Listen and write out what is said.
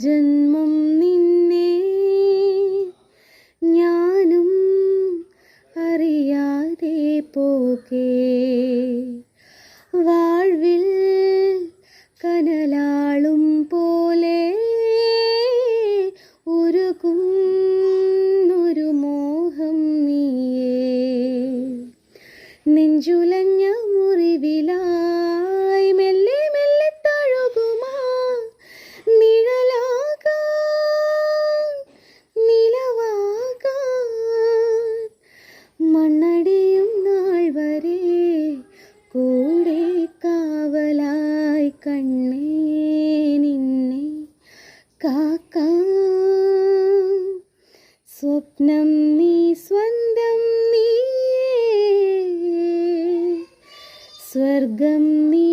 ജന്മം നിന്നെ ഞാനും അറിയാതെ പോകേ. വാഴ്വിൽ കനലാളും പോലെ ഉരുകുന്നൊരു മോഹം നീയേ. നെഞ്ചുലഞ്ഞ മുറിവിലായി മെല്ലെ മെല്ലെ തഴുകുമാ നിഴലാകാൻ നിലവാകാൻ മണ്ണടിയും നാൾ വരെ കൂടെ കാവലായി കണ്ണേ നിന്നെ കാക്കാൻ. സ്വപ്നം നീ സ്വന്തം നീയേ, സ്വർഗം നീ